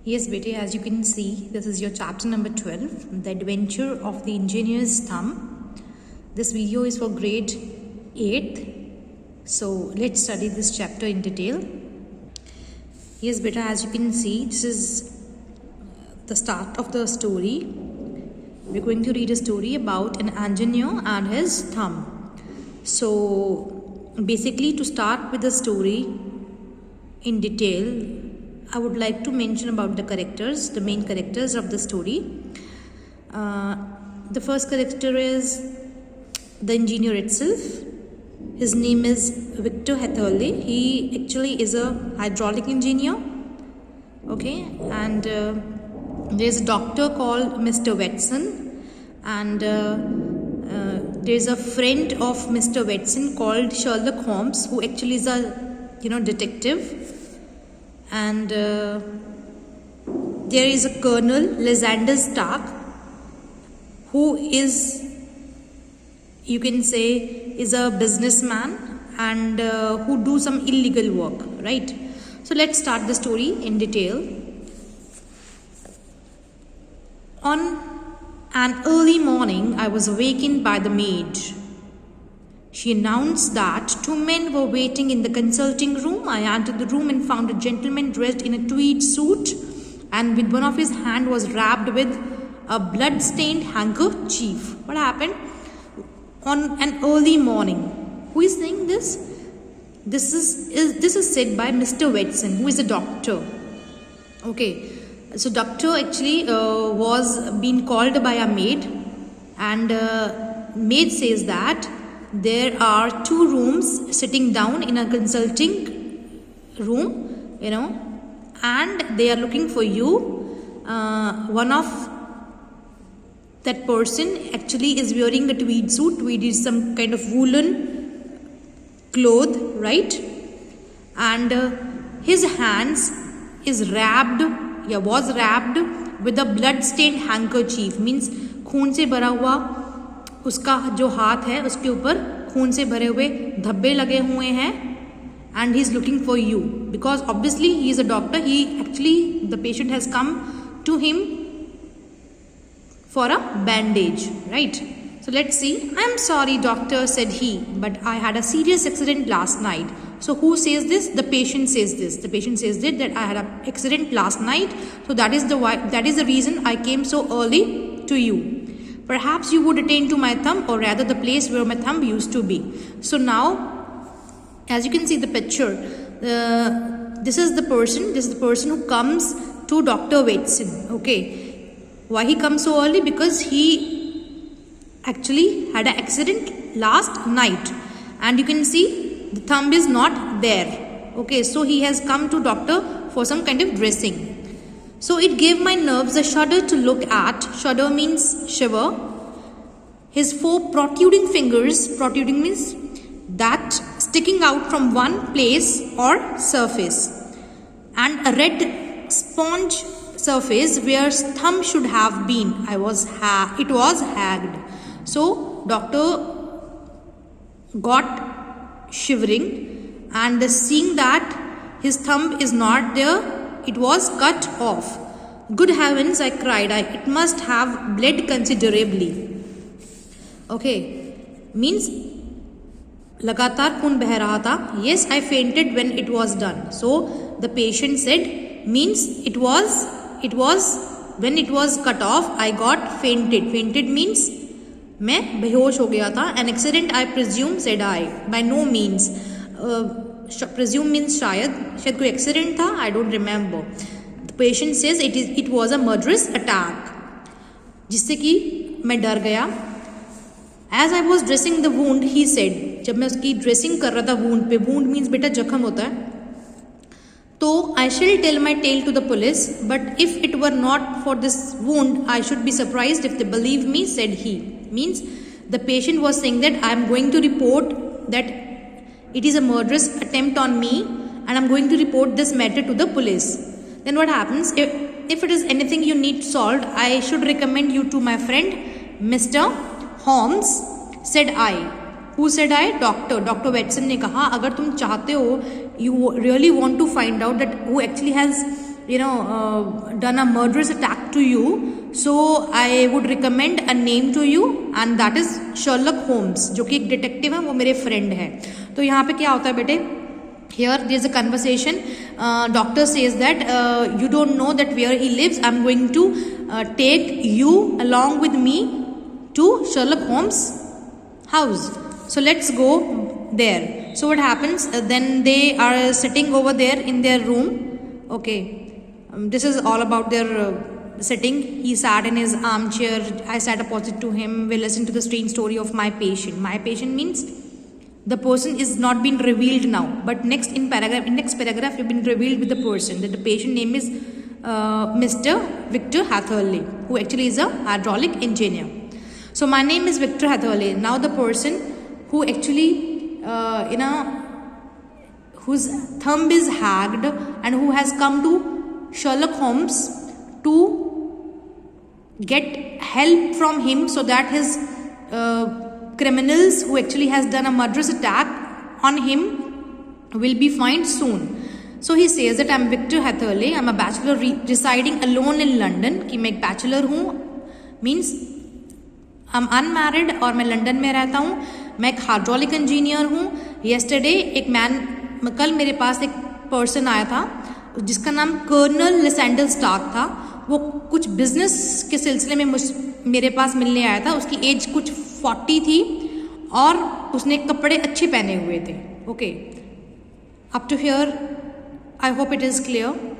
Yes, Bete, as you can see, this is your chapter number 12, The Adventure of the Engineer's Thumb. This video is for grade 8th. So let's study this chapter in detail. Yes, Beta, as you can see, this is the start of the story. We're going to read a story about an engineer and his thumb. So basically, to start with the story in detail, I would like to mention about the characters, the main characters of the story. The first character is the engineer itself. His name is Victor Hatherley. He actually is a hydraulic engineer. Okay, and there's a doctor called Mr. Watson, and there's a friend of Mr. Watson called Sherlock Holmes, who actually is a detective. And there is a Colonel Lysander Stark, who is, you can say, is a businessman and who do some illegal work, right? So let's start the story in detail. On an early morning, I was awakened by the maid. She announced that two men were waiting in the consulting room. I entered the room and found a gentleman dressed in a tweed suit, and with one of his hand was wrapped with a blood-stained handkerchief. What happened? On an early morning. Who is saying this? This is said by Mr. Watson, who is a doctor. Okay, so doctor actually was being called by a maid, and maid says that there are two rooms sitting down in a consulting room, and they are looking for you. One of that person actually is wearing a tweed suit. Tweed is some kind of woolen cloth, right? And his hands was wrapped with a blood-stained handkerchief. Means खून से भरा हुआ उसका जो हाथ है उसके ऊपर खून से भरे हुए धब्बे लगे हुए हैं, and he is looking for you because obviously he is a doctor. The patient has come to him for a bandage, right? So let's see. I am sorry, doctor, said he, but I had a serious accident last night. So who says this? The patient says this. The patient says that I had an accident last night. So that is the reason I came so early to you. Perhaps you would attend to my thumb, or rather the place where my thumb used to be. So now, as you can see the picture, this is the person who comes to Dr. Watson. Okay, why he comes so early? Because he actually had an accident last night, and you can see the thumb is not there. Okay, so he has come to doctor for some kind of dressing. So it gave my nerves a shudder to look at. Shudder means shiver. His four protruding fingers, protruding means that sticking out from one place or surface, and a red sponge surface where thumb should have been. It was hagged. So doctor got shivering, and seeing that his thumb is not there, it was cut off. Good heavens, I cried. It must have bled considerably. Okay, means लगातार खून बह रहा था. Yes, I fainted when it was done. So the patient said, means it was when it was cut off, I got fainted. Fainted means मैं बेहोश हो गया था. An accident, I presume, said I. By no means. Presume means शायद कोई accident था. I don't remember. The patient says it was a murderous attack, जिससे कि मैं डर गया. As I was dressing the wound, he said, जब मैं उसकी ड्रेसिंग कर रहा था wound पे, wound means बेटा जख्म होता है, तो I shall tell my tale to the police, but if it were not for this wound, I should be surprised if they believe me, said he. Means the patient was saying that I am going to report that it is a murderous attempt on me, and I'm going to report this matter to the police. Then what happens? If it is anything you need solved, I should recommend you to my friend Mr. Holmes, said I. Who said I? Doctor Watson ने कहा, अगर तुम चाहते हो, you really want to find out that who actually has done a murderous attack to you, so I would recommend a name to you and that is Sherlock Holmes, जो कि एक detective है, वो मेरे फ्रेंड है. तो यहाँ पे क्या होता है बेटे, here there is a conversation. Doctor says that you don't know that where he lives. I'm going to take you along with me to Sherlock Holmes' house. So let's go there. So what happens? Then they are sitting over there in their room. Okay, this is all about their sitting. He sat in his armchair. I sat opposite to him. We listened to the strange story of my patient. My patient means the person is not been revealed now, but next paragraph you've been revealed with the person. That the patient name is Mr. Victor Hatherley, who actually is a hydraulic engineer. So my name is Victor Hatherley. Now the person who actually whose thumb is hacked and who has come to Sherlock Holmes to get help from him so that his criminals who actually has done a murderous attack on him will be fined soon. So he says that I'm Victor Hatherley. I'm a bachelor residing alone in London. कि मैं एक bachelor हूँ, means I'm unmarried और मैं London में रहता हूँ. मैं एक हाइड्रोलिक इंजीनियर हूँ. Yesterday कल मेरे पास एक पर्सन आया था जिसका नाम कर्नल लिसेंडर स्टार्क था. वो कुछ बिजनेस के सिलसिले में मेरे पास मिलने आया था. उसकी एज कुछ 40 थी और उसने कपड़े अच्छे पहने हुए थे. Okay, up to here I hope it is clear.